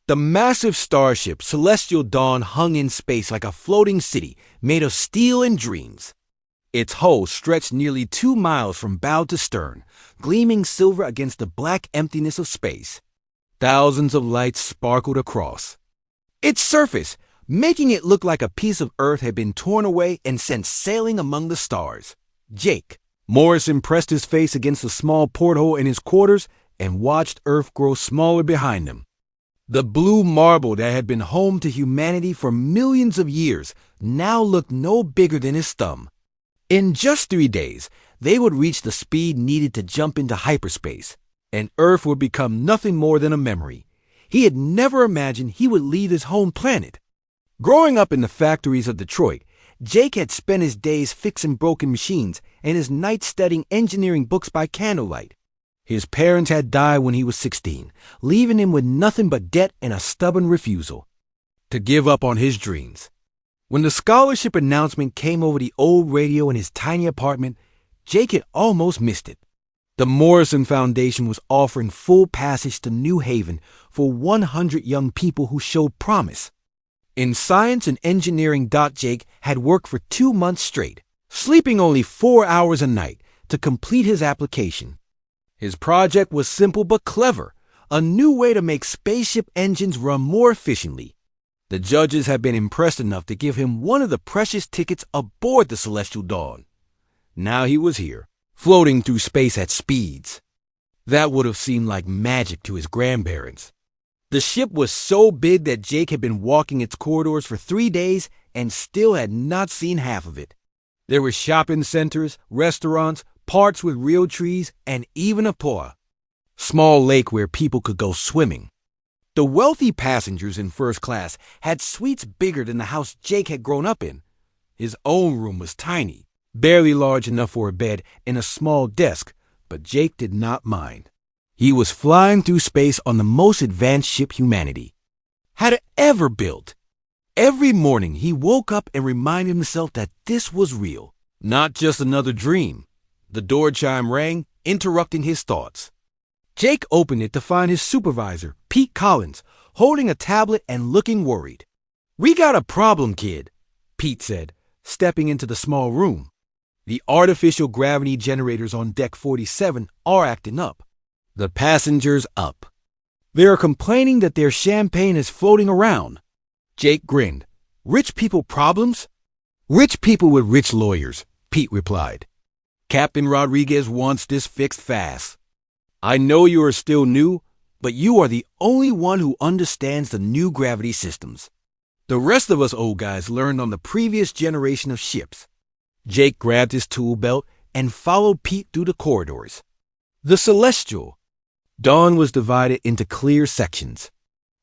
The massive starship Celestial Dawn hung in space like a floating city made of steel and dreams. Its hull stretched nearly 2 miles from bow to stern, gleaming silver against the black emptiness of space. Thousands of lights sparkled across its surface, making it look like a piece of Earth had been torn away and sent sailing among the stars. Jake Morrison pressed his face against the small porthole in his quarters and watched Earth grow smaller behind him. The blue marble that had been home to humanity for millions of years now looked no bigger than his thumb. In just 3 days, they would reach the speed needed to jump into hyperspace, and Earth would become nothing more than a memory. He had never imagined he would leave his home planet. Growing up in the factories of Detroit, Jake had spent his days fixing broken machines and his nights studying engineering books by candlelight. His parents had died when he was 16, leaving him with nothing but debt and a stubborn refusal to give up on his dreams. When the scholarship announcement came over the old radio in his tiny apartment, Jake had almost missed it. The Morrison Foundation was offering full passage to New Haven for 100 young people who showed promise. In science and engineering, Jake had worked for 2 months straight, sleeping only 4 hours a night to complete his application. His project was simple but clever, a new way to make spaceship engines run more efficiently. The judges had been impressed enough to give him one of the precious tickets aboard the Celestial Dawn. Now he was here, floating through space at speeds that would have seemed like magic to his grandparents. The ship was so big that Jake had been walking its corridors for 3 days and still had not seen half of it. There were shopping centers, restaurants, parks with real trees, and even a small lake where people could go swimming. The wealthy passengers in first class had suites bigger than the house Jake had grown up in. His own room was tiny, barely large enough for a bed and a small desk, but Jake did not mind. He was flying through space on the most advanced ship humanity had ever built. Every morning he woke up and reminded himself that this was real, not just another dream. The door chime rang, interrupting his thoughts. Jake opened it to find his supervisor, Pete Collins, holding a tablet and looking worried. "We got a problem, kid," Pete said, stepping into the small room. "The artificial gravity generators on deck 47 are acting up. The passengers up. They are complaining that their champagne is floating around." Jake grinned. "Rich people problems?" "Rich people with rich lawyers," Pete replied. "Captain Rodriguez wants this fixed fast. I know you are still new, but you are the only one who understands the new gravity systems. The rest of us old guys learned on the previous generation of ships." Jake grabbed his tool belt and followed Pete through the corridors. The Celestial Dawn was divided into clear sections.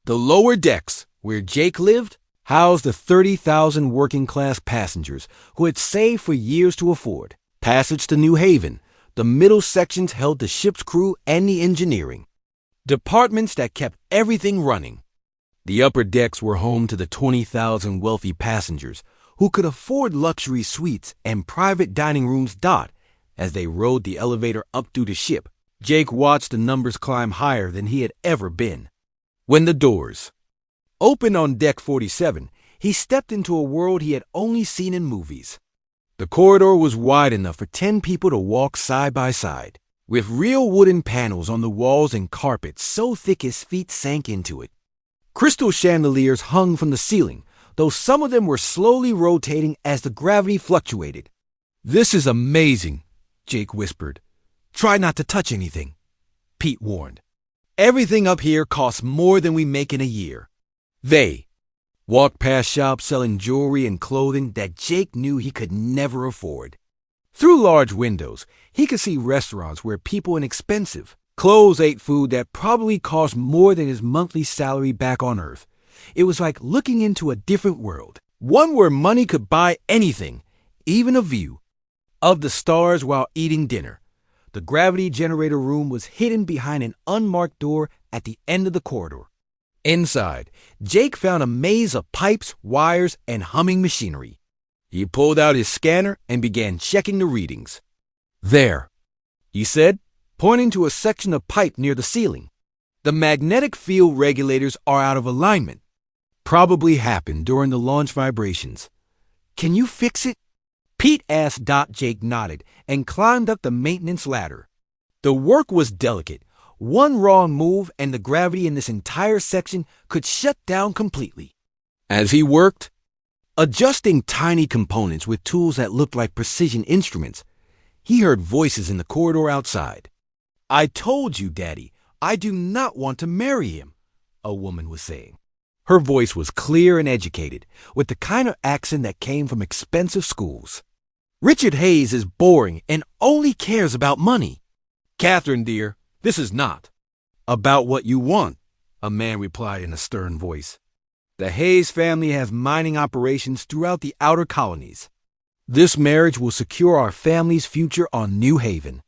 The lower decks, where Jake lived, housed the 30,000 working-class passengers who had saved for years to afford passage to New Haven. The middle sections held the ship's crew and the engineering departments that kept everything running. The upper decks were home to the 20,000 wealthy passengers who could afford luxury suites and private dining rooms. As they rode the elevator up through the ship, Jake watched the numbers climb higher than he had ever been. When the doors opened on deck 47, he stepped into a world he had only seen in movies. The corridor was wide enough for 10 people to walk side by side, with real wooden panels on the walls and carpet so thick his feet sank into it. Crystal chandeliers hung from the ceiling, though some of them were slowly rotating as the gravity fluctuated. "This is amazing," Jake whispered. "Try not to touch anything," Pete warned. "Everything up here costs more than we make in a year." They walked past shops selling jewelry and clothing that Jake knew he could never afford. Through large windows, he could see restaurants where people in expensive clothes ate food that probably cost more than his monthly salary back on Earth. It was like looking into a different world, one where money could buy anything, even a view of the stars while eating dinner. The gravity generator room was hidden behind an unmarked door at the end of the corridor. Inside, Jake found a maze of pipes, wires, and humming machinery. He pulled out his scanner and began checking the readings. "There," he said, pointing to a section of pipe near the ceiling. The magnetic field regulators are out of alignment. Probably happened during the launch vibrations. Can you fix it? Pete asked. Jake nodded and climbed up the maintenance ladder. The work was delicate. One wrong move and the gravity in this entire section could shut down completely. As he worked, adjusting tiny components with tools that looked like precision instruments, he heard voices in the corridor outside. "I told you, Daddy, I do not want to marry him," a woman was saying. Her voice was clear and educated, with the kind of accent that came from expensive schools. "Richard Hayes is boring and only cares about money." "Catherine, dear, this is not about what you want," a man replied in a stern voice. "The Hayes family has mining operations throughout the outer colonies. This marriage will secure our family's future on New Haven."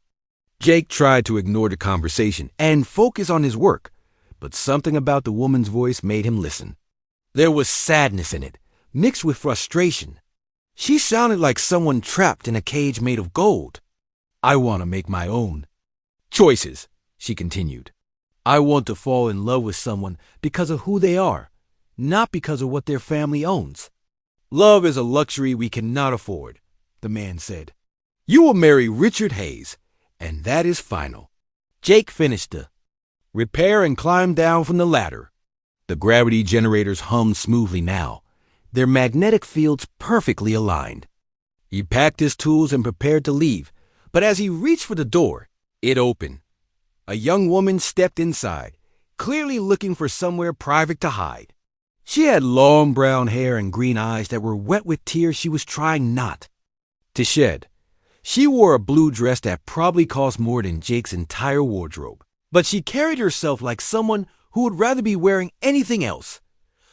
Jake tried to ignore the conversation and focus on his work, but something about the woman's voice made him listen. There was sadness in it, mixed with frustration. She sounded like someone trapped in a cage made of gold. "I want to make my own choices," she continued. "I want to fall in love with someone because of who they are, not because of what their family owns." "Love is a luxury we cannot afford," the man said. "You will marry Richard Hayes, and that is final." Jake finished the repair and climbed down from the ladder. The gravity generators hummed smoothly now, their magnetic fields perfectly aligned. He packed his tools and prepared to leave, but as he reached for the door, it opened. A young woman stepped inside, clearly looking for somewhere private to hide. She had long brown hair and green eyes that were wet with tears she was trying not to shed. She wore a blue dress that probably cost more than Jake's entire wardrobe, but she carried herself like someone who would rather be wearing anything else.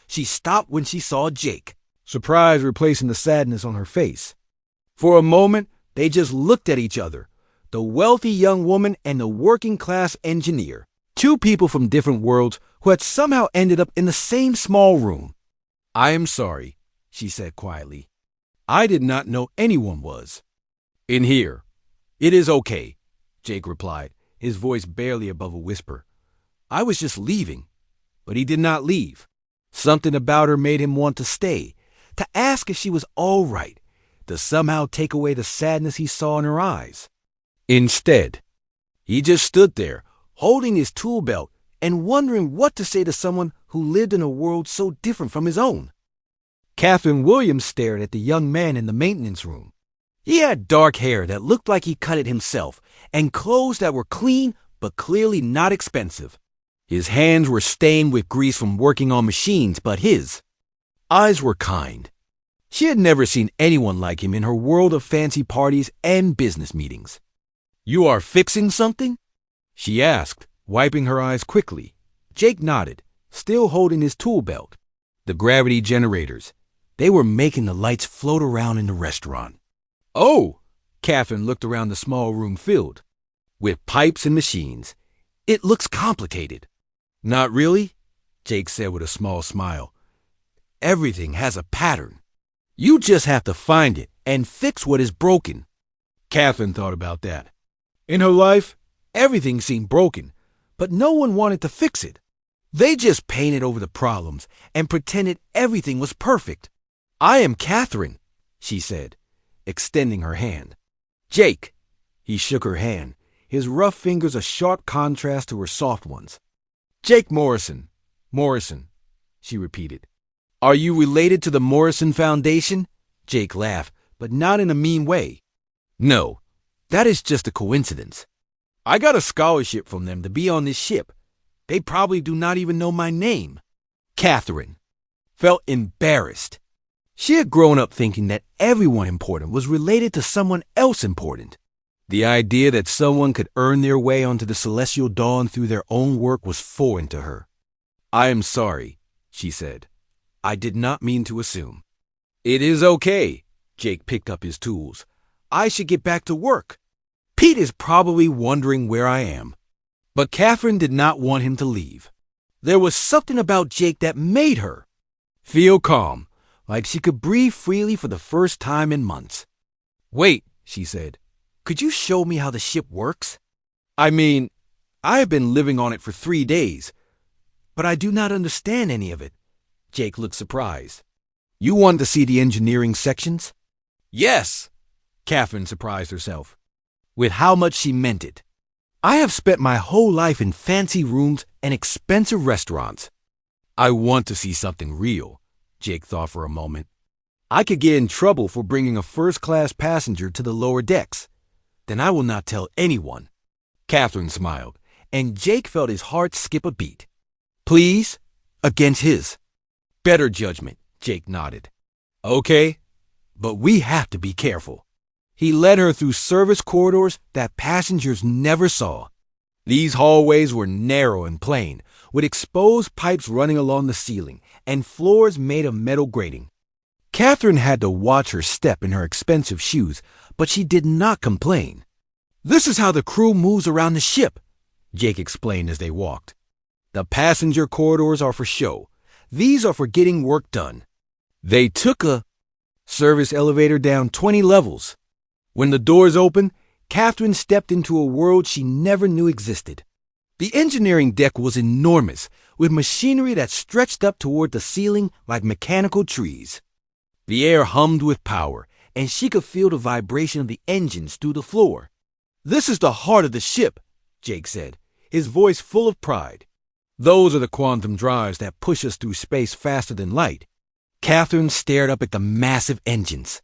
She stopped when she saw Jake, surprise replacing the sadness on her face. For a moment, they just looked at each other, the wealthy young woman and the working-class engineer, two people from different worlds who had somehow ended up in the same small room. "I am sorry," she said quietly. "I did not know anyone was in here." "It is okay," Jake replied, his voice barely above a whisper. "I was just leaving." But he did not leave. Something about her made him want to stay, to ask if she was all right, to somehow take away the sadness he saw in her eyes. Instead, he just stood there, holding his tool belt and wondering what to say to someone who lived in a world so different from his own. Catherine Williams stared at the young man in the maintenance room. He had dark hair that looked like he cut it himself, and clothes that were clean but clearly not expensive. His hands were stained with grease from working on machines, but his eyes were kind. She had never seen anyone like him in her world of fancy parties and business meetings. "You are fixing something?" she asked, wiping her eyes quickly. Jake nodded, still holding his tool belt. The gravity generators. They were making the lights float around in the restaurant. "Oh!" Catherine looked around the small room filled with pipes and machines. "It looks complicated." "Not really," Jake said with a small smile. "Everything has a pattern. You just have to find it and fix what is broken." Catherine thought about that. In her life, everything seemed broken, but no one wanted to fix it. They just painted over the problems and pretended everything was perfect. "I am Catherine," she said, extending her hand. "Jake." He shook her hand, his rough fingers a sharp contrast to her soft ones. "Jake Morrison." "Morrison," she repeated. "Are you related to the Morrison Foundation?" Jake laughed, but not in a mean way. "No, that is just a coincidence. I got a scholarship from them to be on this ship. They probably do not even know my name." Catherine felt embarrassed. She had grown up thinking that everyone important was related to someone else important. The idea that someone could earn their way onto the celestial dawn through their own work was foreign to her. "I am sorry," she said. "I did not mean to assume." "It is okay." Jake picked up his tools. "I should get back to work. Pete is probably wondering where I am." But Catherine did not want him to leave. There was something about Jake that made her feel calm, like she could breathe freely for the first time in months. "Wait," she said. "Could you show me how the ship works? I mean, I have been living on it for 3 days, but I do not understand any of it. Jake looked surprised. You wanted to see the engineering sections? Yes, Catherine surprised herself, with how much she meant it. I have spent my whole life in fancy rooms and expensive restaurants. I want to see something real, Jake thought for a moment. I could get in trouble for bringing a first-class passenger to the lower decks. Then I will not tell anyone. Catherine smiled, and Jake felt his heart skip a beat. Please, against his. Better judgment, Jake nodded. Okay, but we have to be careful. He led her through service corridors that passengers never saw. These hallways were narrow and plain, with exposed pipes running along the ceiling and floors made of metal grating. Catherine had to watch her step in her expensive shoes, but she did not complain. This is how the crew moves around the ship, Jake explained as they walked. The passenger corridors are for show. These are for getting work done. They took a service elevator down 20 levels. When the doors opened, Catherine stepped into a world she never knew existed. The engineering deck was enormous, with machinery that stretched up toward the ceiling like mechanical trees. The air hummed with power, and she could feel the vibration of the engines through the floor. This is the heart of the ship, Jake said, his voice full of pride. Those are the quantum drives that push us through space faster than light. Catherine stared up at the massive engines.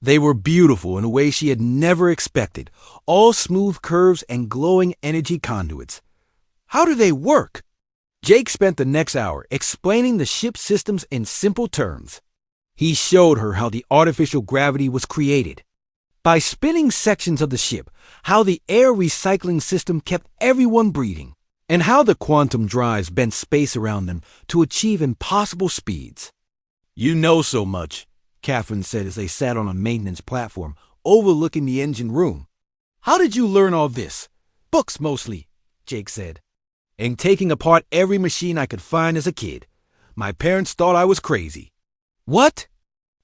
They were beautiful in a way she had never expected, all smooth curves and glowing energy conduits. How do they work? Jake spent the next hour explaining the ship's systems in simple terms. He showed her how the artificial gravity was created. By spinning sections of the ship, how the air recycling system kept everyone breathing, and how the quantum drives bent space around them to achieve impossible speeds. You know so much, Catherine said as they sat on a maintenance platform overlooking the engine room. How did you learn all this? Books mostly, Jake said. And taking apart every machine I could find as a kid. My parents thought I was crazy. What?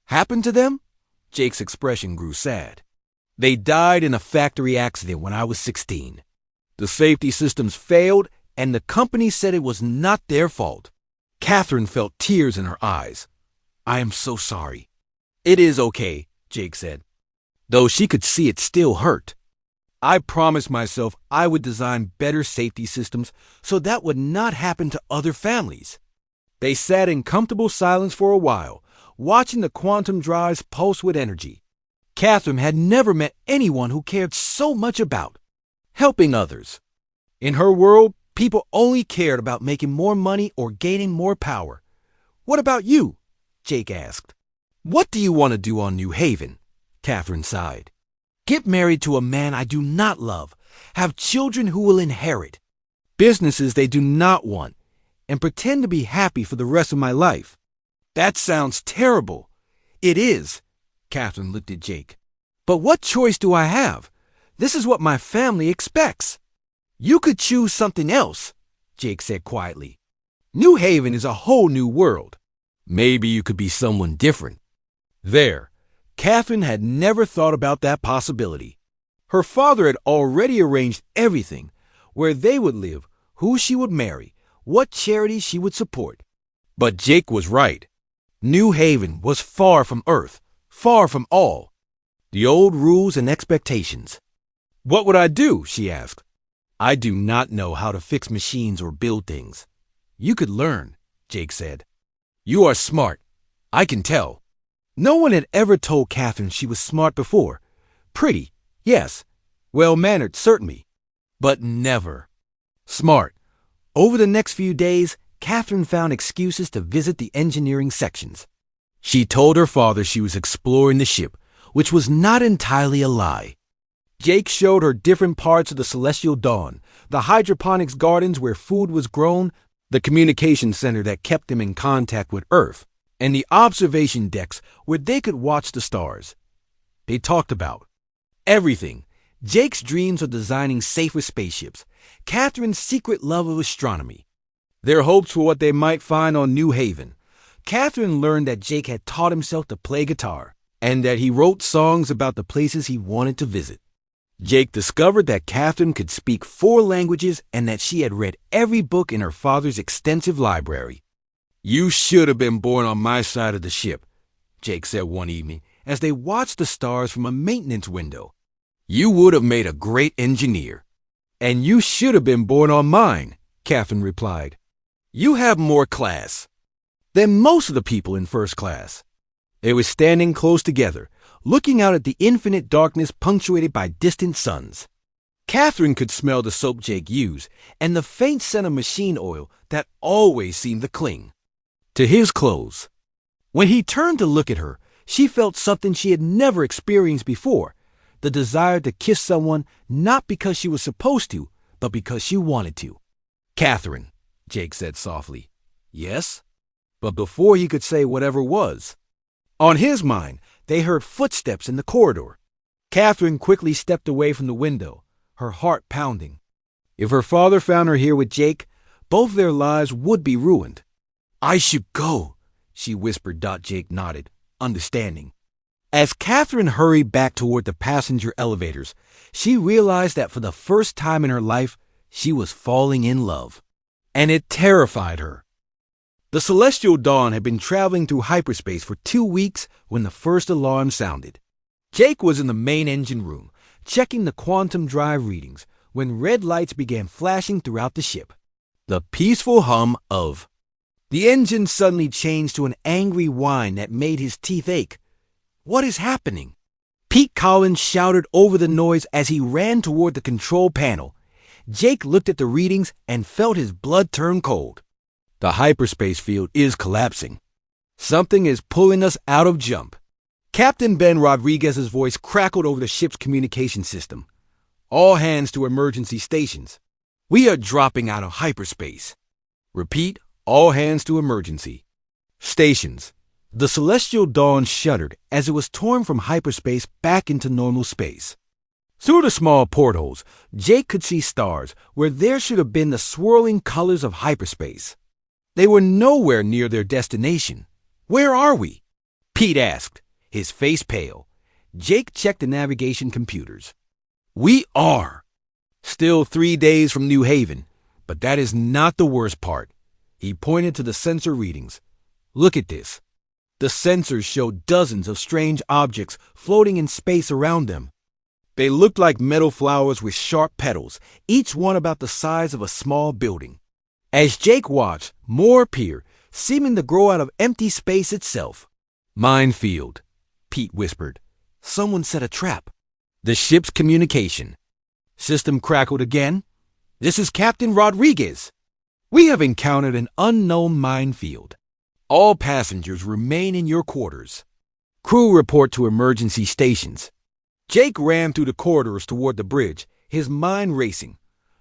Happened to them? Jake's expression grew sad. They died in a factory accident when I was 16. The safety systems failed, and the company said it was not their fault. Catherine felt tears in her eyes. I am so sorry. It is okay, Jake said, though she could see it still hurt. I promised myself I would design better safety systems so that would not happen to other families. They sat in comfortable silence for a while, watching the quantum drives pulse with energy. Catherine had never met anyone who cared so much about helping others. In her world, people only cared about making more money or gaining more power. What about you? Jake asked. What do you want to do on New Haven? Catherine sighed. Get married to a man I do not love, have children who will inherit, businesses they do not want, and pretend to be happy for the rest of my life. That sounds terrible. It is. Catherine looked at Jake. But what choice do I have? This is what my family expects. You could choose something else, Jake said quietly. New Haven is a whole new world. Maybe you could be someone different. There, Catherine had never thought about that possibility. Her father had already arranged everything, where they would live, who she would marry, what charity she would support. But Jake was right. New Haven was far from Earth, far from all. The old rules and expectations. What would I do? She asked. I do not know how to fix machines or build things. You could learn, Jake said. You are smart. I can tell. No one had ever told Catherine she was smart before. Pretty, yes. Well-mannered, certainly. But never. Smart. Over the next few days, Catherine found excuses to visit the engineering sections. She told her father she was exploring the ship, which was not entirely a lie. Jake showed her different parts of the Celestial Dawn, the hydroponics gardens where food was grown, the communication center that kept them in contact with Earth, and the observation decks where they could watch the stars. They talked about everything. Jake's dreams of designing safer spaceships, Catherine's secret love of astronomy, their hopes for what they might find on New Haven. Catherine learned that Jake had taught himself to play guitar, and that he wrote songs about the places he wanted to visit. Jake discovered that Catherine could speak 4 languages and that she had read every book in her father's extensive library. "You should have been born on my side of the ship," Jake said one evening as they watched the stars from a maintenance window. "You would have made a great engineer." "And you should have been born on mine," Catherine replied. "You have more class than most of the people in first class." They were standing close together, looking out at the infinite darkness punctuated by distant suns. Catherine could smell the soap Jake used and the faint scent of machine oil that always seemed to cling to his clothes. When he turned to look at her, she felt something she had never experienced before, the desire to kiss someone not because she was supposed to, but because she wanted to. "Catherine," Jake said softly. "Yes?" But before he could say whatever was on his mind, they heard footsteps in the corridor. Catherine quickly stepped away from the window, her heart pounding. If her father found her here with Jake, both their lives would be ruined. "I should go," she whispered. Jake nodded, understanding. As Catherine hurried back toward the passenger elevators, she realized that for the first time in her life, she was falling in love. And it terrified her. The Celestial Dawn had been traveling through hyperspace for 2 weeks when the first alarm sounded. Jake was in the main engine room, checking the quantum drive readings, when red lights began flashing throughout the ship. The peaceful hum of the engine suddenly changed to an angry whine that made his teeth ache. "What is happening?" Pete Collins shouted over the noise as he ran toward the control panel. Jake looked at the readings and felt his blood turn cold. "The hyperspace field is collapsing. Something is pulling us out of jump." Captain Ben Rodriguez's voice crackled over the ship's communication system. "All hands to emergency stations. We are dropping out of hyperspace. Repeat, all hands to emergency stations." The Celestial Dawn shuddered as it was torn from hyperspace back into normal space. Through the small portholes, Jake could see stars where there should have been the swirling colors of hyperspace. They were nowhere near their destination. "Where are we?" Pete asked, his face pale. Jake checked the navigation computers. "We are still 3 days from New Haven, but that is not the worst part." He pointed to the sensor readings. "Look at this." The sensors showed dozens of strange objects floating in space around them. They looked like metal flowers with sharp petals, each one about the size of a small building. As Jake watched, more appeared, seeming to grow out of empty space itself. "Minefield," Pete whispered. "Someone set a trap." The ship's communication system crackled again. "This is Captain Rodriguez. We have encountered an unknown minefield. All passengers remain in your quarters. Crew report to emergency stations." Jake ran through the corridors toward the bridge, his mind racing.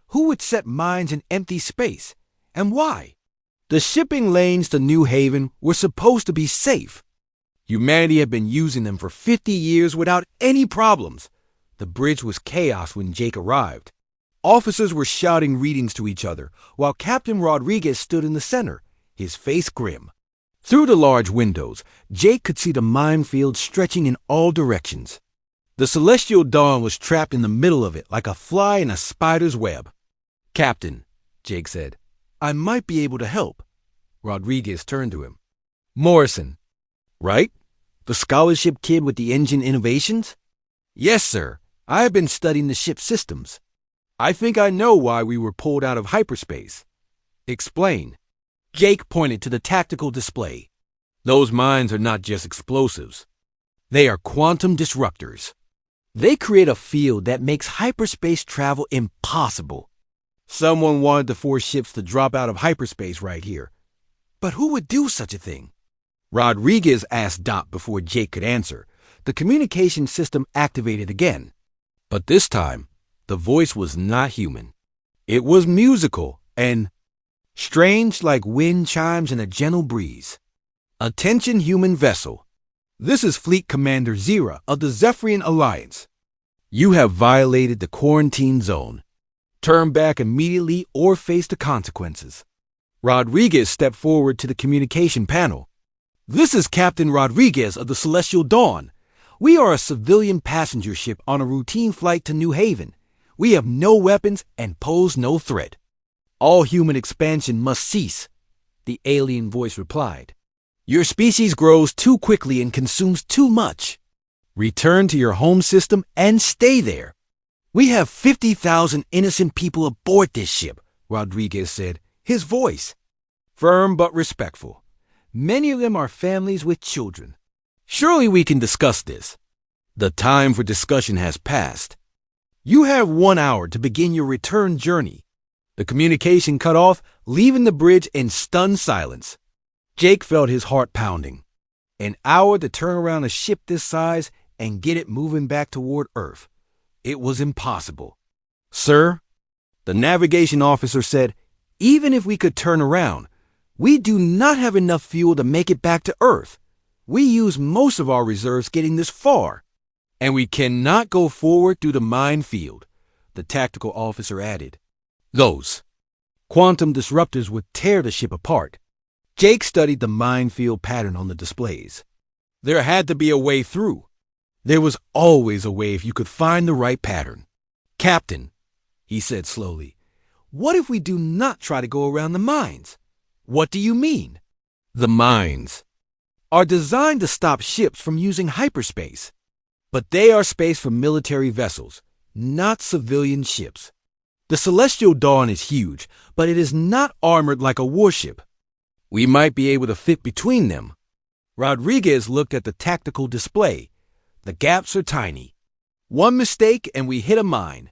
Who would set mines in empty space? And why? The shipping lanes to New Haven were supposed to be safe. Humanity had been using them for 50 years without any problems. The bridge was chaos when Jake arrived. Officers were shouting readings to each other, while Captain Rodriguez stood in the center, his face grim. Through the large windows, Jake could see the minefield stretching in all directions. The Celestial Dawn was trapped in the middle of it like a fly in a spider's web. "Captain," Jake said, "I might be able to help." Rodriguez turned to him. "Morrison, right? The scholarship kid with the engine innovations?" "Yes, sir. I have been studying the ship's systems. I think I know why we were pulled out of hyperspace." "Explain." Jake pointed to the tactical display. "Those mines are not just explosives. They are quantum disruptors. They create a field that makes hyperspace travel impossible. Someone wanted to force ships to drop out of hyperspace right here. But who would do such a thing?" Rodriguez asked Dot before Jake could answer. The communication system activated again. But this time, the voice was not human. It was musical and strange, like wind chimes in a gentle breeze. "Attention, human vessel. This is Fleet Commander Zira of the Zephyrian Alliance. You have violated the quarantine zone. Turn back immediately or face the consequences." Rodriguez stepped forward to the communication panel. "This is Captain Rodriguez of the Celestial Dawn. We are a civilian passenger ship on a routine flight to New Haven. We have no weapons and pose no threat. All human expansion must cease, the alien voice replied. Your species grows too quickly and consumes too much. Return to your home system and stay there. We have 50,000 innocent people aboard this ship, Rodriguez said, his voice firm but respectful. Many of them are families with children. Surely we can discuss this. The time for discussion has passed. You have 1 hour to begin your return journey. The communication cut off, leaving the bridge in stunned silence. Jake felt his heart pounding. An hour to turn around a ship this size and get it moving back toward Earth. It was impossible. Sir, the navigation officer said, even if we could turn around, we do not have enough fuel to make it back to Earth. We use most of our reserves getting this far. And we cannot go forward through the minefield, the tactical officer added. Those quantum disruptors would tear the ship apart. Jake studied the minefield pattern on the displays. There had to be a way through. There was always a way if you could find the right pattern. Captain, he said slowly, what if we do not try to go around the mines? What do you mean? The mines are designed to stop ships from using hyperspace. But they are space for military vessels, not civilian ships. The Celestial Dawn is huge, but it is not armored like a warship. We might be able to fit between them. Rodriguez looked at the tactical display. The gaps are tiny. One mistake and we hit a mine.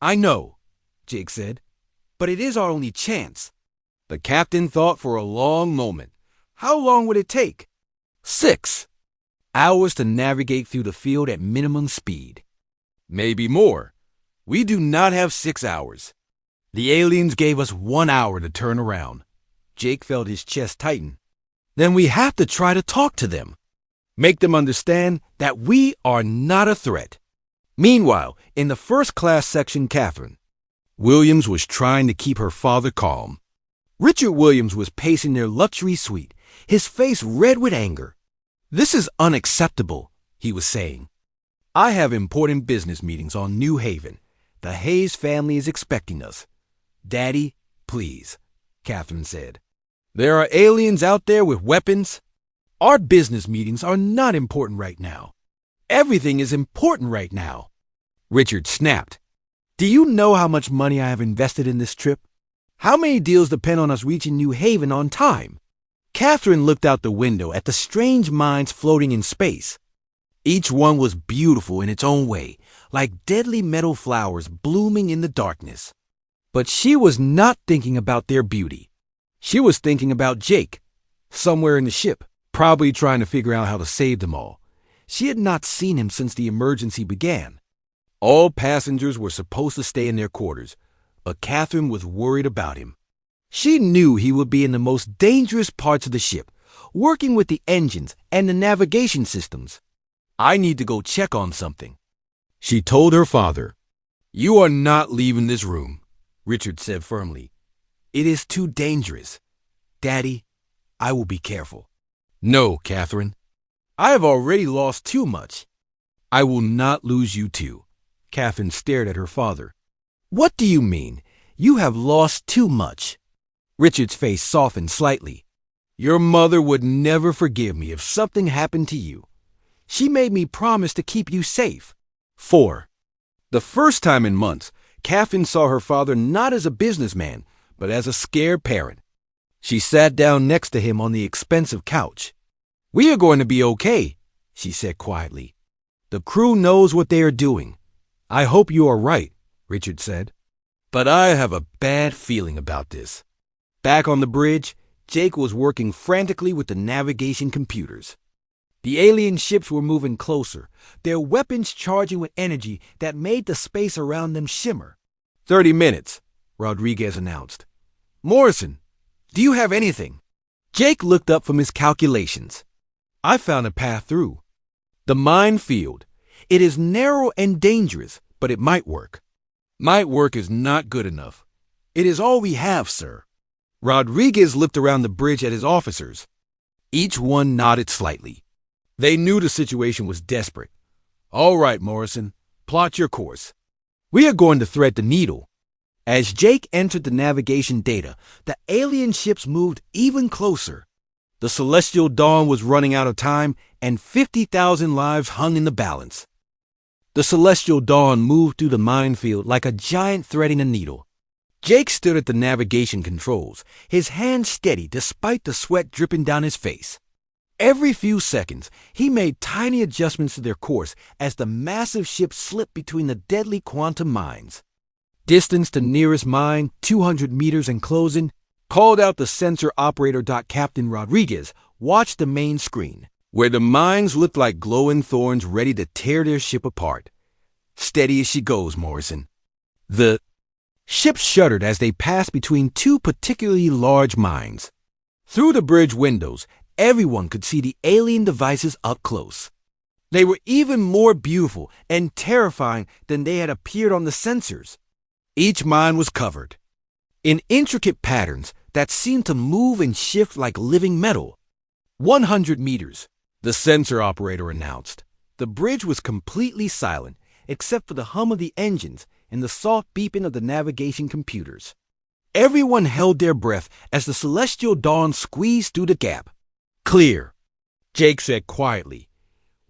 I know, Jake said, but it is our only chance. The captain thought for a long moment. How long would it take? 6 hours to navigate through the field at minimum speed. Maybe more. We do not have 6 hours. The aliens gave us 1 hour to turn around. Jake felt his chest tighten. Then we have to try to talk to them. Make them understand that we are not a threat. Meanwhile, in the first-class section, Catherine Williams was trying to keep her father calm. Richard Williams was pacing their luxury suite, his face red with anger. This is unacceptable, he was saying. I have important business meetings on New Haven. The Hayes family is expecting us. Daddy, please, Catherine said. There are aliens out there with weapons. Our business meetings are not important right now. Everything is important right now. Richard snapped. Do you know how much money I have invested in this trip? How many deals depend on us reaching New Haven on time? Catherine looked out the window at the strange mines floating in space. Each one was beautiful in its own way, like deadly metal flowers blooming in the darkness. But she was not thinking about their beauty. She was thinking about Jake, somewhere in the ship, probably trying to figure out how to save them all. She had not seen him since the emergency began. All passengers were supposed to stay in their quarters, but Catherine was worried about him. She knew he would be in the most dangerous parts of the ship, working with the engines and the navigation systems. I need to go check on something. She told her father. You are not leaving this room, Richard said firmly. It is too dangerous. Daddy, I will be careful. No, Catherine. I have already lost too much. I will not lose you too. Catherine stared at her father. What do you mean? You have lost too much. Richard's face softened slightly. Your mother would never forgive me if something happened to you. She made me promise to keep you safe. 4. The first time in months, Catherine saw her father not as a businessman, but as a scared parent. She sat down next to him on the expensive couch. We are going to be okay, she said quietly. The crew knows what they are doing. I hope you are right, Richard said. But I have a bad feeling about this. Back on the bridge, Jake was working frantically with the navigation computers. The alien ships were moving closer, their weapons charging with energy that made the space around them shimmer. 30 minutes, Rodriguez announced. Morrison, do you have anything? Jake looked up from his calculations. I found a path through. The minefield. It is narrow and dangerous, but it might work. Might work is not good enough. It is all we have, sir. Rodriguez looked around the bridge at his officers. Each one nodded slightly. They knew the situation was desperate, All right, Morrison, plot your course. We are going to thread the needle. As Jake entered the navigation data, the alien ships moved even closer. The Celestial Dawn was running out of time, and 50,000 lives hung in the balance. The Celestial Dawn moved through the minefield like a giant threading a needle. Jake stood at the navigation controls, his hands steady despite the sweat dripping down his face. Every few seconds, he made tiny adjustments to their course as the massive ship slipped between the deadly quantum mines. Distance to nearest mine, 200 meters and closing, called out the sensor operator. Captain Rodriguez watched the main screen, where the mines looked like glowing thorns ready to tear their ship apart. Steady as she goes, Morrison. The ship shuddered as they passed between two particularly large mines. Through the bridge windows, everyone could see the alien devices up close. They were even more beautiful and terrifying than they had appeared on the sensors. Each mine was covered in intricate patterns that seemed to move and shift like living metal. 100 meters, the sensor operator announced. The bridge was completely silent, except for the hum of the engines and the soft beeping of the navigation computers. Everyone held their breath as the Celestial Dawn squeezed through the gap. Clear, Jake said quietly.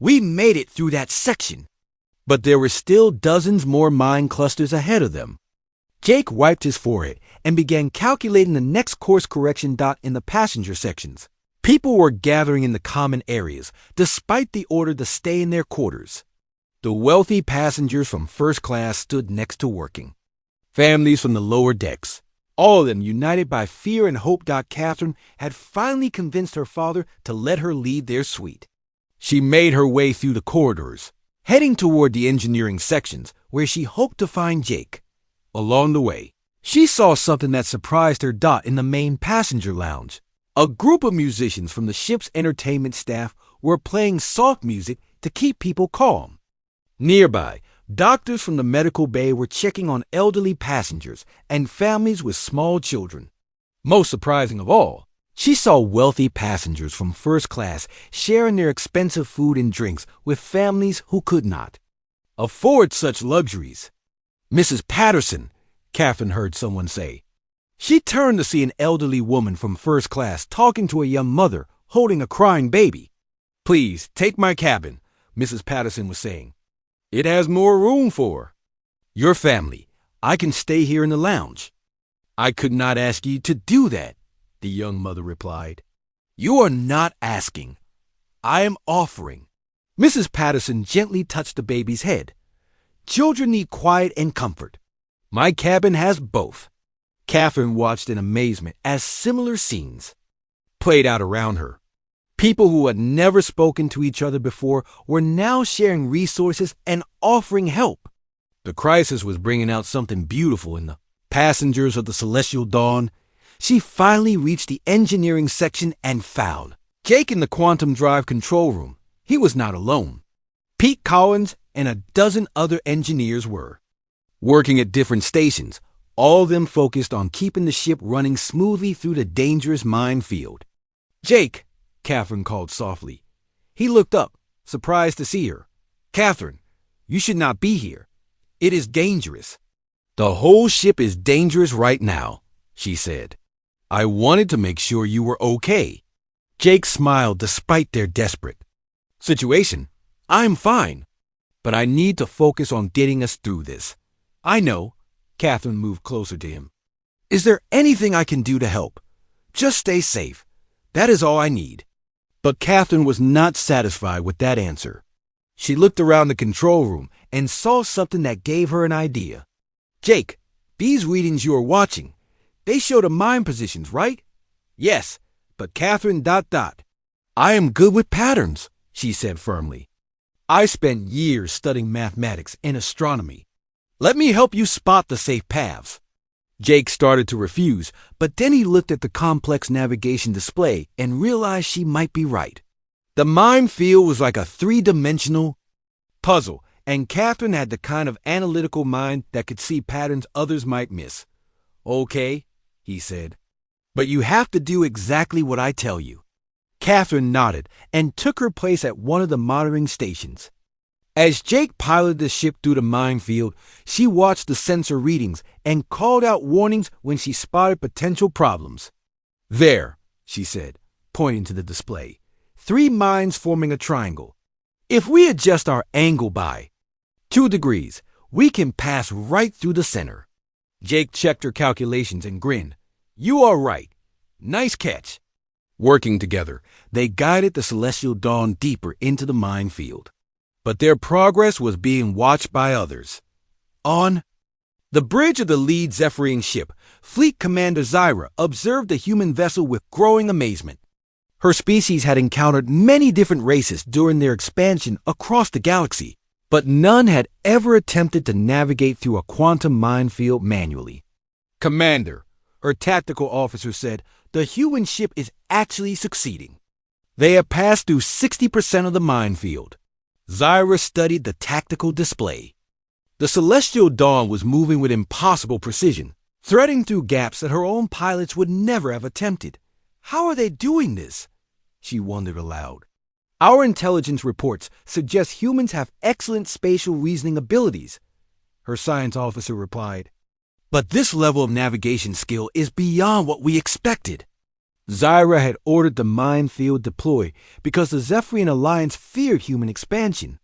We made it through that section. But there were still dozens more mine clusters ahead of them. Jake wiped his forehead and began calculating the next course correction. In the passenger sections, people were gathering in the common areas, despite the order to stay in their quarters. The wealthy passengers from first class stood next to working. Families from the lower decks, all of them united by fear and hope. Catherine had finally convinced her father to let her lead their suite. She made her way through the corridors, heading toward the engineering sections, where she hoped to find Jake. Along the way, she saw something that surprised her. In the main passenger lounge, a group of musicians from the ship's entertainment staff were playing soft music to keep people calm. Nearby, doctors from the medical bay were checking on elderly passengers and families with small children. Most surprising of all, she saw wealthy passengers from first class sharing their expensive food and drinks with families who could not afford such luxuries. Mrs. Patterson, Catherine heard someone say. She turned to see an elderly woman from first class talking to a young mother holding a crying baby. Please, take my cabin, Mrs. Patterson was saying. It has more room for your family. I can stay here in the lounge. I could not ask you to do that, the young mother replied. You are not asking. I am offering. Mrs. Patterson gently touched the baby's head. Children need quiet and comfort. My cabin has both. Catherine watched in amazement as similar scenes played out around her. People who had never spoken to each other before were now sharing resources and offering help. The crisis was bringing out something beautiful in the passengers of the Celestial Dawn. She finally reached the engineering section and found Jake in the quantum drive control room. He was not alone. Pete Collins and a dozen other engineers were working at different stations, all of them focused on keeping the ship running smoothly through the dangerous minefield. Jake, Catherine called softly. He looked up, surprised to see her. Catherine, you should not be here. It is dangerous. The whole ship is dangerous right now, she said. I wanted to make sure you were okay. Jake smiled despite their desperate situation. I'm fine, but I need to focus on getting us through this. I know. Catherine moved closer to him. Is there anything I can do to help? Just stay safe. That is all I need. But Catherine was not satisfied with that answer. She looked around the control room and saw something that gave her an idea. Jake, these readings you are watching, they show the mine positions, right? Yes, but Catherine ... I am good with patterns, she said firmly. I spent years studying mathematics and astronomy. Let me help you spot the safe paths. Jake started to refuse, but then he looked at the complex navigation display and realized she might be right. The minefield was like a three-dimensional puzzle, and Catherine had the kind of analytical mind that could see patterns others might miss. Okay, he said, but you have to do exactly what I tell you. Catherine nodded and took her place at one of the monitoring stations. As Jake piloted the ship through the minefield, she watched the sensor readings and called out warnings when she spotted potential problems. "There," she said, pointing to the display. "3 mines forming a triangle. If we adjust our angle by 2 degrees, we can pass right through the center." Jake checked her calculations and grinned. "You are right. Nice catch." Working together, they guided the Celestial Dawn deeper into the minefield. But their progress was being watched by others. On the bridge of the lead Zephyrian ship, Fleet Commander Zyra observed the human vessel with growing amazement. Her species had encountered many different races during their expansion across the galaxy, but none had ever attempted to navigate through a quantum minefield manually. "Commander," her tactical officer said, "the human ship is actually succeeding. They have passed through 60% of the minefield." Zyra studied the tactical display. The Celestial Dawn was moving with impossible precision, threading through gaps that her own pilots would never have attempted. "How are they doing this?" she wondered aloud. "Our intelligence reports suggest humans have excellent spatial reasoning abilities," her science officer replied. "But this level of navigation skill is beyond what we expected." Zyra had ordered the minefield deploy because the Zephyrian Alliance feared human expansion.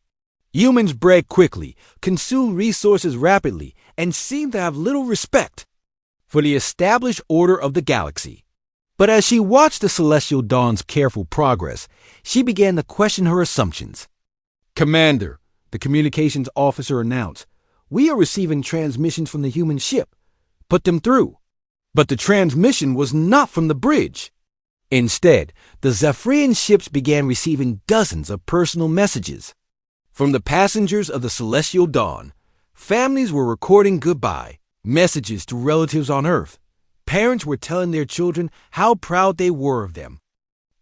Humans bred quickly, consumed resources rapidly, and seemed to have little respect for the established order of the galaxy. But as she watched the Celestial Dawn's careful progress, she began to question her assumptions. "Commander," the communications officer announced, "we are receiving transmissions from the human ship. Put them through." But the transmission was not from the bridge. Instead, the Zephyrian ships began receiving dozens of personal messages. From the passengers of the Celestial Dawn, families were recording goodbye, messages to relatives on Earth. Parents were telling their children how proud they were of them.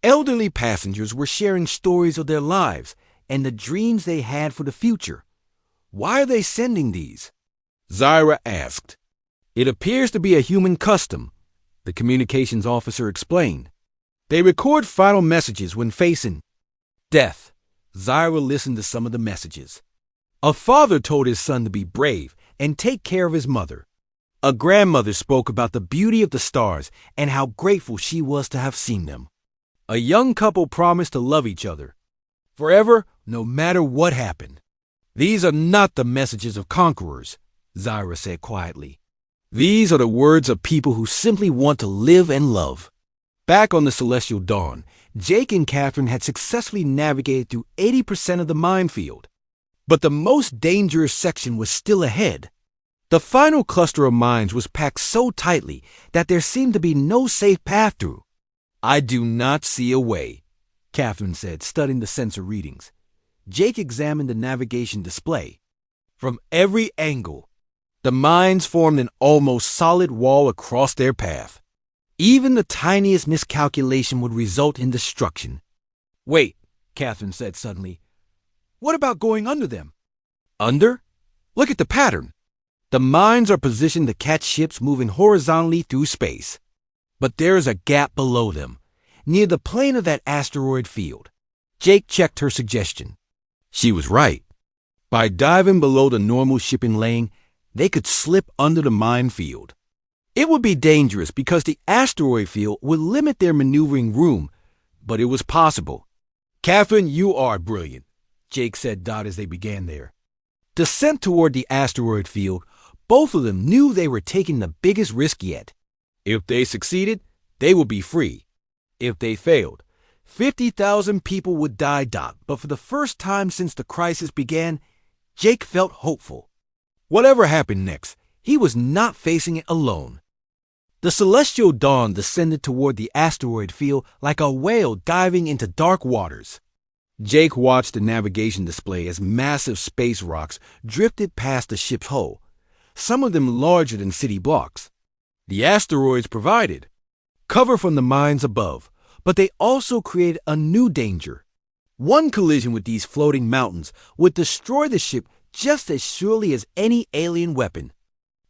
Elderly passengers were sharing stories of their lives and the dreams they had for the future. "Why are they sending these?" Zyra asked. "It appears to be a human custom," the communications officer explained. "They record final messages when facing death." Zyra listened to some of the messages. A father told his son to be brave and take care of his mother. A grandmother spoke about the beauty of the stars and how grateful she was to have seen them. A young couple promised to love each other forever, no matter what happened. "These are not the messages of conquerors," Zyra said quietly. "These are the words of people who simply want to live and love." Back on the Celestial Dawn, Jake and Catherine had successfully navigated through 80% of the minefield. But the most dangerous section was still ahead. The final cluster of mines was packed so tightly that there seemed to be no safe path through. "I do not see a way," Catherine said, studying the sensor readings. Jake examined the navigation display. From every angle, the mines formed an almost solid wall across their path. Even the tiniest miscalculation would result in destruction. "Wait," Catherine said suddenly. "What about going under them?" "Under? Look at the pattern. The mines are positioned to catch ships moving horizontally through space. But there is a gap below them, near the plane of that asteroid field." Jake checked her suggestion. She was right. By diving below the normal shipping lane, they could slip under the minefield. It would be dangerous because the asteroid field would limit their maneuvering room, but it was possible. "Catherine, you are brilliant," Jake said as they began their descent toward the asteroid field. Both of them knew they were taking the biggest risk yet. If they succeeded, they would be free. If they failed, 50,000 people would die. But for the first time since the crisis began, Jake felt hopeful. Whatever happened next, he was not facing it alone. The Celestial Dawn descended toward the asteroid field like a whale diving into dark waters. Jake watched the navigation display as massive space rocks drifted past the ship's hull, some of them larger than city blocks. The asteroids provided cover from the mines above, but they also created a new danger. One collision with these floating mountains would destroy the ship just as surely as any alien weapon.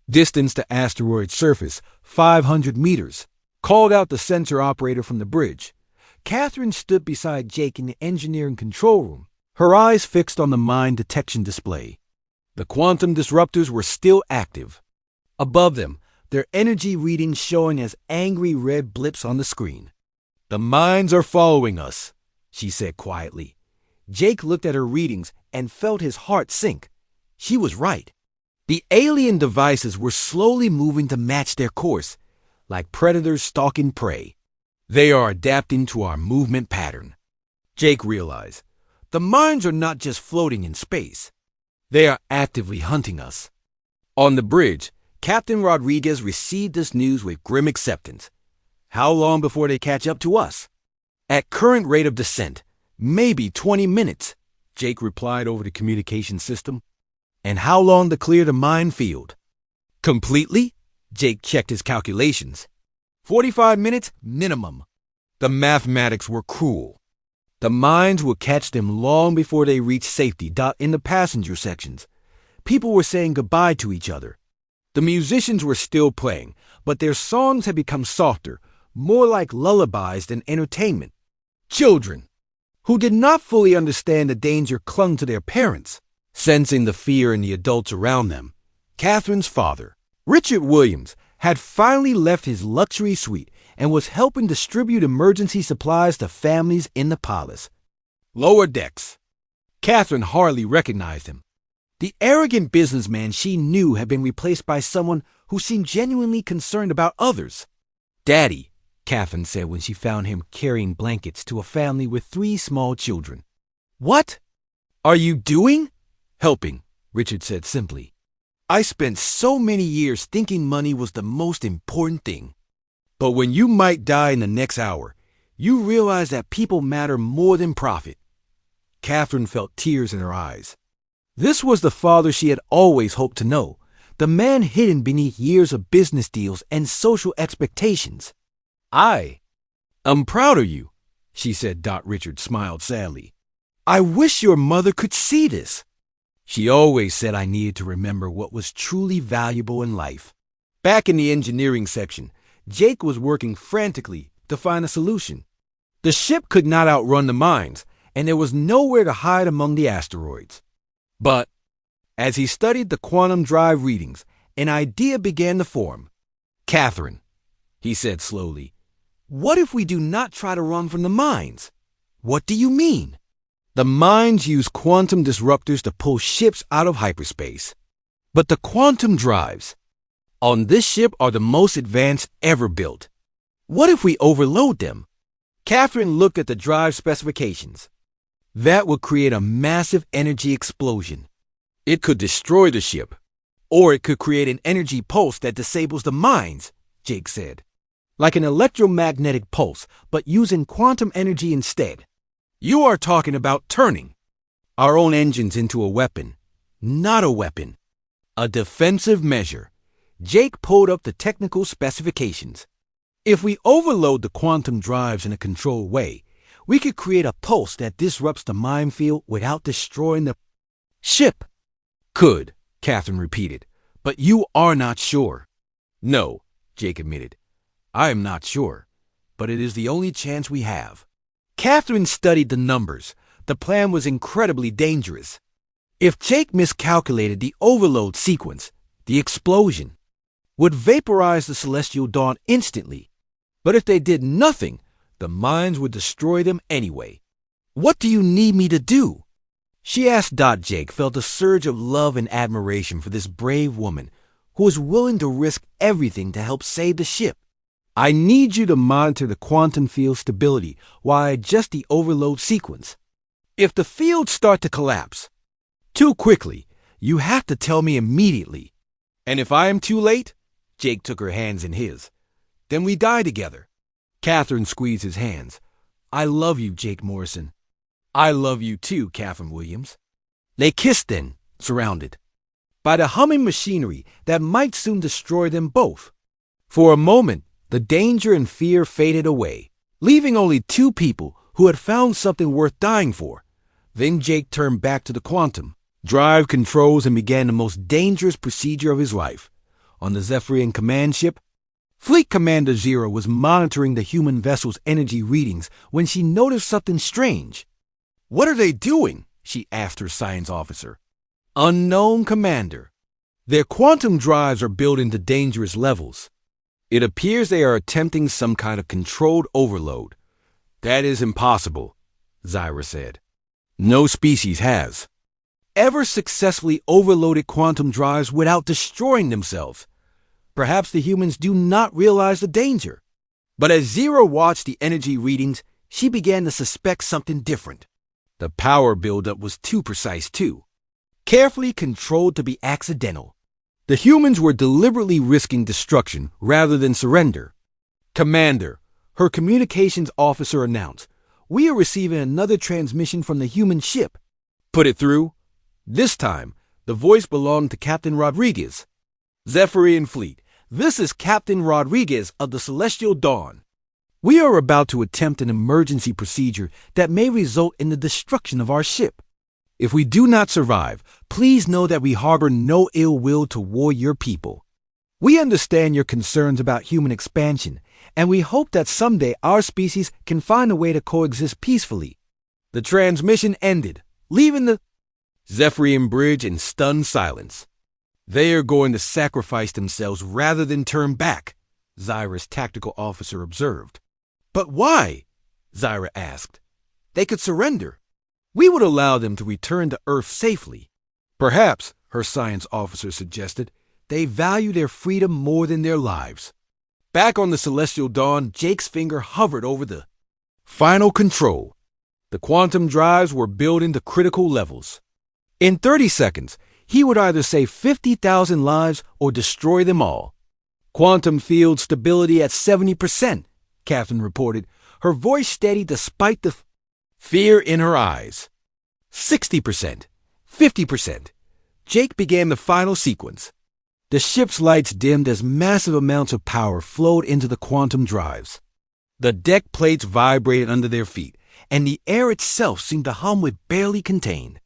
"Distance to asteroid surface, 500 meters," called out the sensor operator from the bridge. Catherine stood beside Jake in the engineering control room, her eyes fixed on the mine detection display. The quantum disruptors were still active. Above them, their energy readings showing as angry red blips on the screen. "The mines are following us," she said quietly. Jake looked at her readings and felt his heart sink. She was right. The alien devices were slowly moving to match their course, like predators stalking prey. They are adapting to our movement pattern. Jake realized, the mines are not just floating in space. They are actively hunting us. On the bridge, Captain Rodriguez received this news with grim acceptance. How long before they catch up to us? At current rate of descent, maybe 20 minutes, Jake replied over the communication system. And how long to clear the minefield? Completely? Jake checked his calculations. 45 minutes minimum. The mathematics were cruel. The mines would catch them long before they reached safety. In the passenger sections, people were saying goodbye to each other. The musicians were still playing, but their songs had become softer, more like lullabies than entertainment. Children, who did not fully understand the danger, clung to their parents, sensing the fear in the adults around them. Catherine's father, Richard Williams, had finally left his luxury suite and was helping distribute emergency supplies to families in the palace. Lower decks. Catherine hardly recognized him. The arrogant businessman she knew had been replaced by someone who seemed genuinely concerned about others. "Daddy," Catherine said when she found him carrying blankets to a family with 3 small children. "What are you doing?" "Helping," Richard said simply. "I spent so many years thinking money was the most important thing. But when you might die in the next hour, you realize that people matter more than profit." Catherine felt tears in her eyes. This was the father she had always hoped to know, the man hidden beneath years of business deals and social expectations. "I'm proud of you," she said. Richard smiled sadly. "I wish your mother could see this. She always said I needed to remember what was truly valuable in life." Back in the engineering section, Jake was working frantically to find a solution. The ship could not outrun the mines, and there was nowhere to hide among the asteroids. But as he studied the quantum drive readings, an idea began to form. "Catherine," he said slowly, "what if we do not try to run from the mines?" "What do you mean?" "The mines use quantum disruptors to pull ships out of hyperspace. But the quantum drives on this ship are the most advanced ever built. What if we overload them?" Catherine looked at the drive specifications. That would create a massive energy explosion. It could destroy the ship, or it could create an energy pulse that disables the mines, Jake said. Like an electromagnetic pulse, but using quantum energy instead. "You are talking about turning our own engines into a weapon." "Not a weapon. A defensive measure." Jake pulled up the technical specifications. "If we overload the quantum drives in a controlled way, we could create a pulse that disrupts the minefield without destroying the ship." "Could," Catherine repeated, "but you are not sure." "No," Jake admitted. "I am not sure, but it is the only chance we have." Catherine studied the numbers. The plan was incredibly dangerous. If Jake miscalculated the overload sequence, the explosion would vaporize the Celestial Dawn instantly. But if they did nothing, the mines would destroy them anyway. "What do you need me to do?" she asked. Jake felt a surge of love and admiration for this brave woman who was willing to risk everything to help save the ship. "I need you to monitor the quantum field stability while I adjust the overload sequence. If the fields start to collapse too quickly, you have to tell me immediately. And if I am too late," Jake took her hands in his, "then we die together." Catherine squeezed his hands. "I love you, Jake Morrison." "I love you too, Catherine Williams." They kissed then, surrounded by the humming machinery that might soon destroy them both. For a moment, the danger and fear faded away, leaving only 2 people who had found something worth dying for. Then Jake turned back to the quantum drive controls and began the most dangerous procedure of his life. On the Zephyrian command ship, Fleet Commander Zero was monitoring the human vessel's energy readings when she noticed something strange. "What are they doing?" she asked her science officer. Unknown, Commander. Their quantum drives are built into dangerous levels. It appears they are attempting some kind of controlled overload. That is impossible, Zyra said. No species has ever successfully overloaded quantum drives without destroying themselves. Perhaps the humans do not realize the danger. But as Zyra watched the energy readings, she began to suspect something different. The power buildup was too precise, too. Carefully controlled to be accidental. The humans were deliberately risking destruction rather than surrender. Commander, her communications officer announced, we are receiving another transmission from the human ship. Put it through. This time, the voice belonged to Captain Rodriguez. Zephyrian Fleet, this is Captain Rodriguez of the Celestial Dawn. We are about to attempt an emergency procedure that may result in the destruction of our ship. If we do not survive, please know that we harbor no ill will toward your people. We understand your concerns about human expansion, and we hope that someday our species can find a way to coexist peacefully. The transmission ended, leaving the Zephyrian bridge in stunned silence. They are going to sacrifice themselves rather than turn back, Zyra's tactical officer observed. But why? Zyra asked. They could surrender. We would allow them to return to Earth safely. Perhaps, her science officer suggested, they value their freedom more than their lives. Back on the Celestial Dawn, Jake's finger hovered over the final control. The quantum drives were building to critical levels. In 30 seconds, he would either save 50,000 lives or destroy them all. Quantum field stability at 70%, Catherine reported, her voice steady despite the fear in her eyes. 60%, 50%. Jake began the final sequence. The ship's lights dimmed as massive amounts of power flowed into the quantum drives. The deck plates vibrated under their feet, and the air itself seemed to hum with barely contained.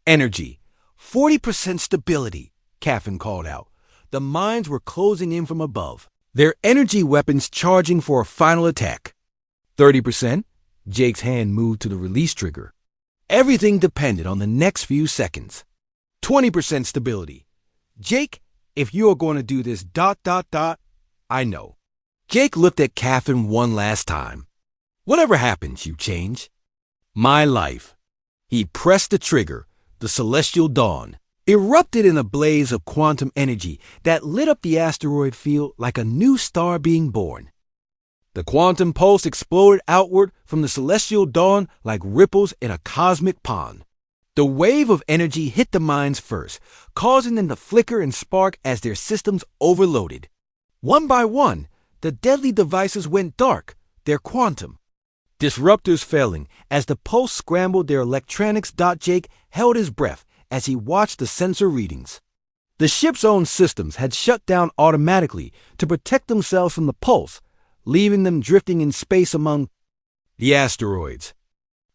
Energy, 40% stability, Catherine called out. The mines were closing in from above, their energy weapons charging for a final attack. 30%, Jake's hand moved to the release trigger. Everything depended on the next few seconds. 20% stability. Jake, if you are going to do this ... I know. Jake looked at Catherine one last time. Whatever happens, you change. My life. He pressed the trigger. The Celestial Dawn erupted in a blaze of quantum energy that lit up the asteroid field like a new star being born. The quantum pulse exploded outward from the Celestial Dawn like ripples in a cosmic pond. The wave of energy hit the mines first, causing them to flicker and spark as their systems overloaded. One by one, the deadly devices went dark, their quantum. Disruptors failing as the pulse scrambled their electronics. Jake held his breath as he watched the sensor readings. The ship's own systems had shut down automatically to protect themselves from the pulse, leaving them drifting in space among the asteroids.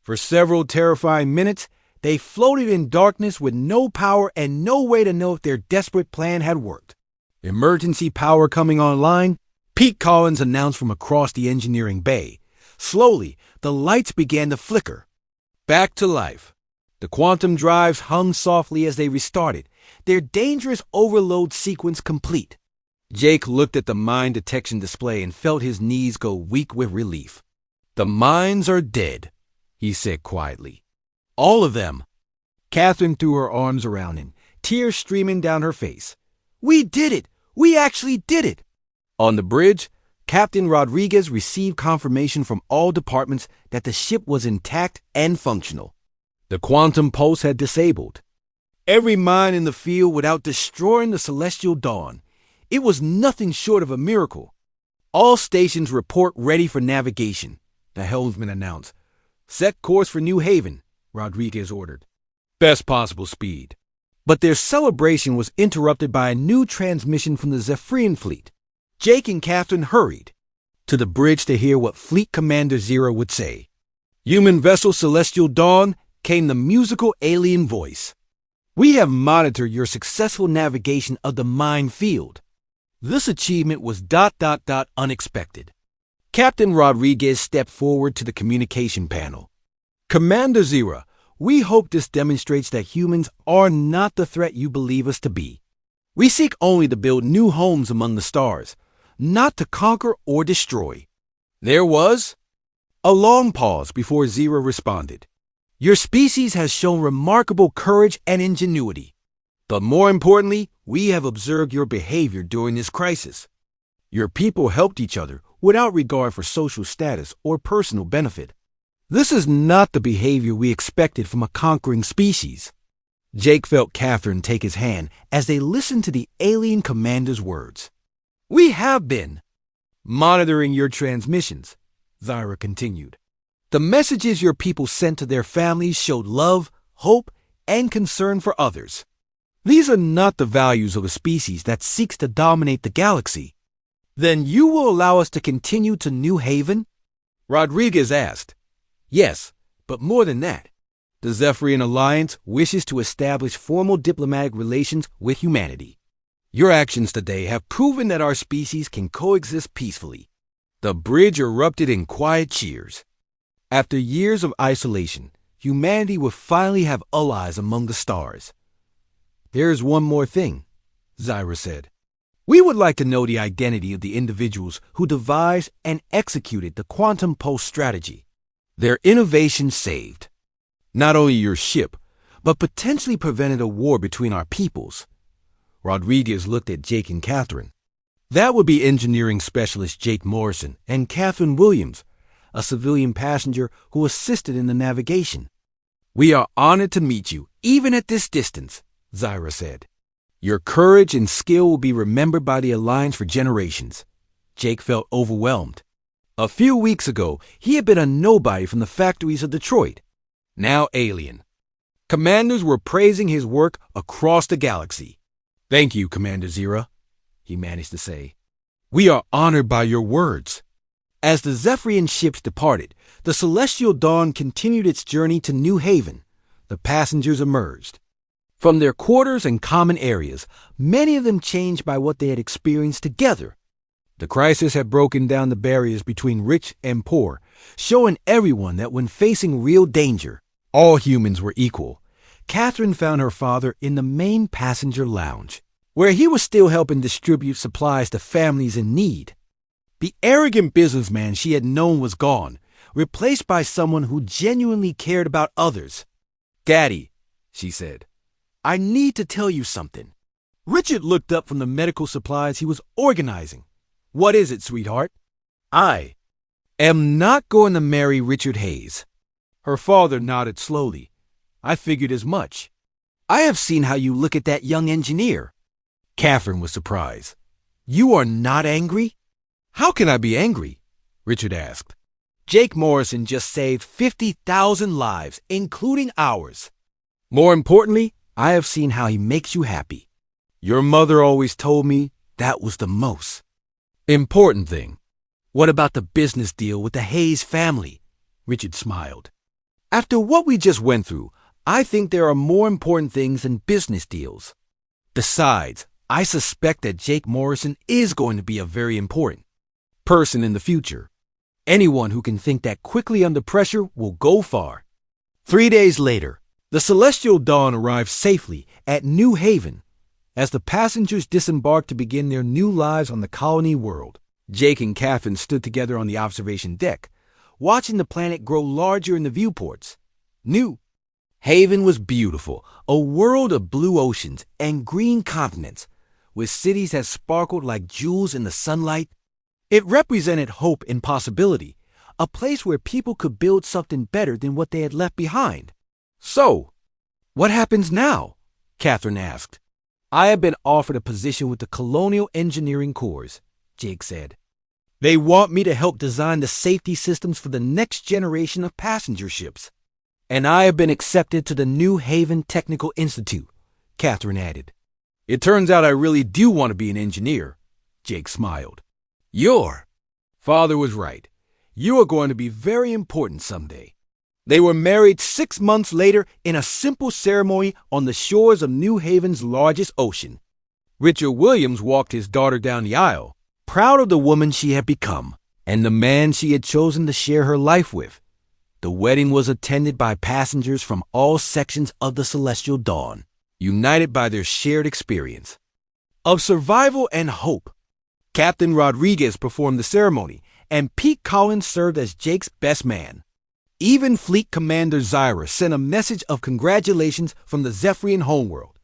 For several terrifying minutes, they floated in darkness with no power and no way to know if their desperate plan had worked. Emergency power coming online, Pete Collins announced from across the engineering bay. Slowly, the lights began to flicker. Back to life. The quantum drives hummed softly as they restarted, their dangerous overload sequence complete. Jake looked at the mine detection display and felt his knees go weak with relief. The mines are dead, he said quietly. All of them. Catherine threw her arms around him, tears streaming down her face. We did it! We actually did it! On the bridge, Captain Rodriguez received confirmation from all departments that the ship was intact and functional. The quantum pulse had disabled every mine in the field without destroying the Celestial Dawn. It was nothing short of a miracle. All stations report ready for navigation, the helmsman announced. Set course for New Haven, Rodriguez ordered. Best possible speed. But their celebration was interrupted by a new transmission from the Zephyrian fleet. Jake and Catherine hurried to the bridge to hear what Fleet Commander Zyra would say. Human vessel Celestial Dawn, came the musical alien voice. We have monitored your successful navigation of the mine field. This achievement was ... unexpected. Captain Rodriguez stepped forward to the communication panel. Commander Zyra, We hope this demonstrates that humans are not the threat you believe us to be. We seek only to build new homes among the stars, not to conquer or destroy." There was a long pause before Zira responded. "Your species has shown remarkable courage and ingenuity. But more importantly, we have observed your behavior during this crisis. Your people helped each other without regard for social status or personal benefit. This is not the behavior we expected from a conquering species." Jake felt Catherine take his hand as they listened to the alien commander's words. "We have been monitoring your transmissions," Zira continued. "The messages your people sent to their families showed love, hope, and concern for others. These are not the values of a species that seeks to dominate the galaxy." "Then you will allow us to continue to New Haven?" Rodriguez asked. "Yes, but more than that. The Zephyrian Alliance wishes to establish formal diplomatic relations with humanity. Your actions today have proven that our species can coexist peacefully." The bridge erupted in quiet cheers. After years of isolation, humanity would finally have allies among the stars. "There's one more thing," Zira said. "We would like to know the identity of the individuals who devised and executed the quantum pulse strategy. Their innovation saved not only your ship, but potentially prevented a war between our peoples." Rodriguez looked at Jake and Catherine. "That would be engineering specialist Jake Morrison and Catherine Williams, a civilian passenger who assisted in the navigation." "We are honored to meet you, even at this distance," Zira said. "Your courage and skill will be remembered by the Alliance for generations." Jake felt overwhelmed. A few weeks ago, he had been a nobody from the factories of Detroit. Now alien. Commanders were praising his work across the galaxy. "Thank you, Commander Zira," he managed to say. "We are honored by your words." As the Zephyrian ships departed, the Celestial Dawn continued its journey to New Haven. The passengers emerged. From their quarters and common areas, many of them changed by what they had experienced together. The crisis had broken down the barriers between rich and poor, showing everyone that when facing real danger, all humans were equal. Catherine found her father in the main passenger lounge, where he was still helping distribute supplies to families in need. The arrogant businessman she had known was gone, replaced by someone who genuinely cared about others. "Daddy," she said, "I need to tell you something." Richard looked up from the medical supplies he was organizing. "What is it, sweetheart?" "I am not going to marry Richard Hayes." Her father nodded slowly. "I figured as much. I have seen how you look at that young engineer." Catherine was surprised. "You are not angry?" "How can I be angry?" Richard asked. "Jake Morrison just saved 50,000 lives, including ours. More importantly, I have seen how he makes you happy. Your mother always told me that was the most important thing." "What about the business deal with the Hayes family?" Richard smiled. "After what we just went through, I think there are more important things than business deals. Besides, I suspect that Jake Morrison is going to be a very important person in the future. Anyone who can think that quickly under pressure will go far." 3 days later, the Celestial Dawn arrived safely at New Haven. As the passengers disembarked to begin their new lives on the colony world, Jake and Catherine stood together on the observation deck, watching the planet grow larger in the viewports. New Haven was beautiful, a world of blue oceans and green continents, with cities that sparkled like jewels in the sunlight. It represented hope and possibility, a place where people could build something better than what they had left behind. "So, what happens now?" Catherine asked. "I have been offered a position with the Colonial Engineering Corps," Jake said. "They want me to help design the safety systems for the next generation of passenger ships. And I have been accepted to the New Haven Technical Institute," Catherine added. "It turns out I really do want to be an engineer," Jake smiled. "Your father was right. You are going to be very important someday." They were married 6 months later in a simple ceremony on the shores of New Haven's largest ocean. Richard Williams walked his daughter down the aisle, proud of the woman she had become and the man she had chosen to share her life with. The The wedding was attended by passengers from all sections of the celestial dawn, united by their shared experience of survival and hope. Captain Rodriguez performed the ceremony, and Pete Collins served as Jake's best man. Even Fleet Commander Zyra sent a message of congratulations from the Zephyrian homeworld.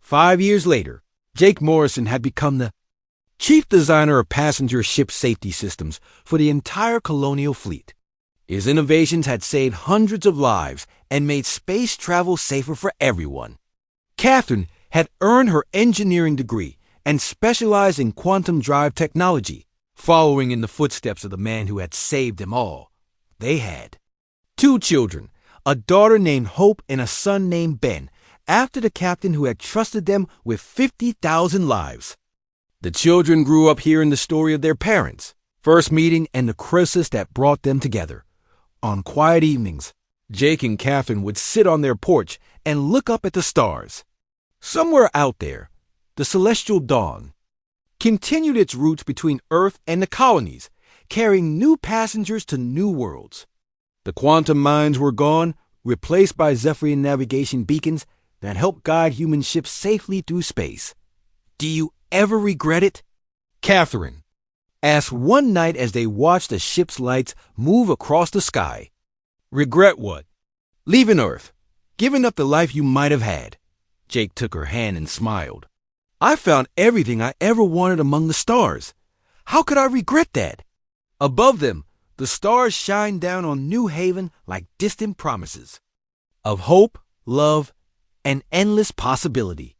5 years later, Jake Morrison had become the chief designer of passenger ship safety systems for the entire colonial fleet. His innovations had saved hundreds of lives and made space travel safer for everyone. Catherine had earned her engineering degree and specialized in quantum drive technology, following in the footsteps of the man who had saved them all. They had 2 children, a daughter named Hope and a son named Ben, after the captain who had trusted them with 50,000 lives. The children grew up hearing the story of their parents' first meeting and the crisis that brought them together. On quiet evenings, Jake and Catherine would sit on their porch and look up at the stars. Somewhere out there, the celestial dawn continued its routes between Earth and the colonies, carrying new passengers to new worlds. The quantum mines were gone, replaced by Zephyrian navigation beacons that help guide human ships safely through space. Do you ever regret it? Catherine asked one night as they watched the ship's lights move across the sky. Regret what? Leaving Earth, giving up the life you might have had. Jake took her hand and smiled. I found everything I ever wanted among the stars. How could I regret that? Above them, the stars shine down on New Haven like distant promises of hope, love, and endless possibility.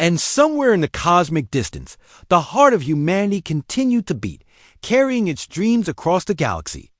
And somewhere in the cosmic distance, the heart of humanity continued to beat, carrying its dreams across the galaxy.